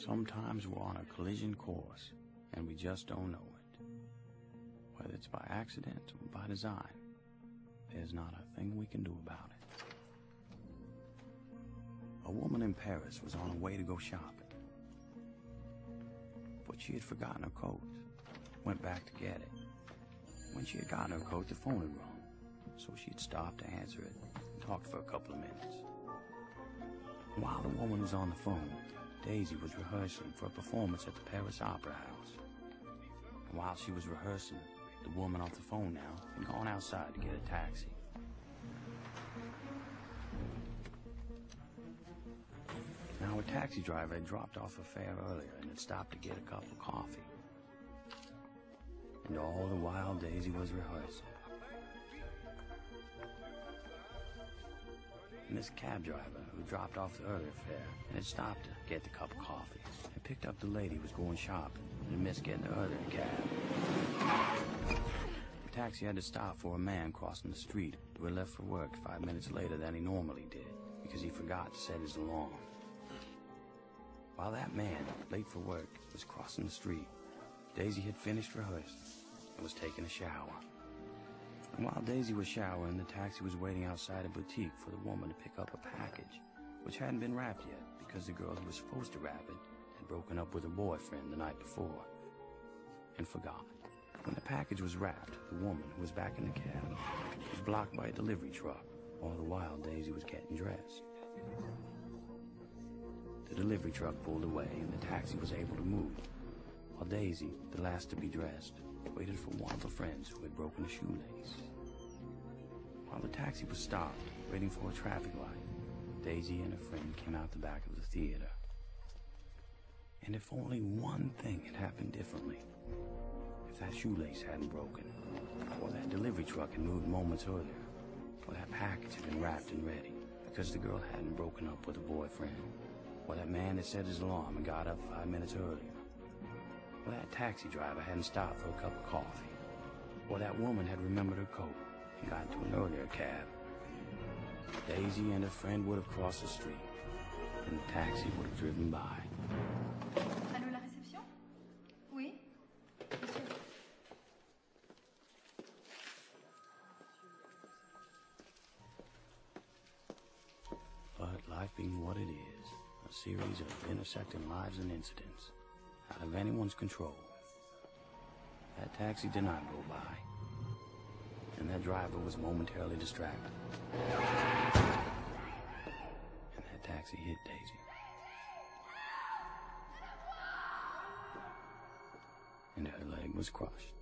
Sometimes we're on a collision course, and we just don't know it. Whether it's by accident or by design, there's not a thing we can do about it. A woman in Paris was on her way to go shopping, but she had forgotten her coat. Went back to get it. When she had gotten her coat, the phone had rung, so she had stopped to answer it and talked for a couple of minutes. While the woman was on the phone, Daisy was rehearsing for a performance at the Paris Opera House. And while she was rehearsing, the woman off the phone now had gone outside to get a taxi. Now, a taxi driver had dropped off a fare earlier and had stopped to get a cup of coffee. And all the while, Daisy was rehearsing. And this cab driver, who dropped off the earlier fare and had stopped to get the cup of coffee, had picked up the lady who was going shopping and had missed getting the earlier cab. The taxi had to stop for a man crossing the street who had left for work 5 minutes later than he normally did because he forgot to set his alarm. While that man, late for work, was crossing the street, Daisy had finished rehearsing and was taking a shower. And while Daisy was showering, the taxi was waiting outside a boutique for the woman to pick up a package, which hadn't been wrapped yet because the girl who was supposed to wrap it had broken up with her boyfriend the night before and forgot. When the package was wrapped, the woman, who was back in the cab, was blocked by a delivery truck, all the while Daisy was getting dressed. The delivery truck pulled away and the taxi was able to move, while Daisy, the last to be dressed, waited for one of her friends who had broken a shoelace. While the taxi was stopped, waiting for a traffic light, Daisy and her friend came out the back of the theater. And if only one thing had happened differently, if that shoelace hadn't broken, or that delivery truck had moved moments earlier, or that package had been wrapped and ready because the girl hadn't broken up with her boyfriend, or that man had set his alarm and got up 5 minutes earlier, or that taxi driver hadn't stopped for a cup of coffee, or that woman had remembered her coat and got into an earlier cab, Daisy and her friend would have crossed the street, and the taxi would have driven by. Allô, la réception? Oui? Monsieur? But life being what it is, a series of intersecting lives and incidents, out of anyone's control, that taxi did not go by, and that driver was momentarily distracted, and that taxi hit Daisy. And her leg was crushed.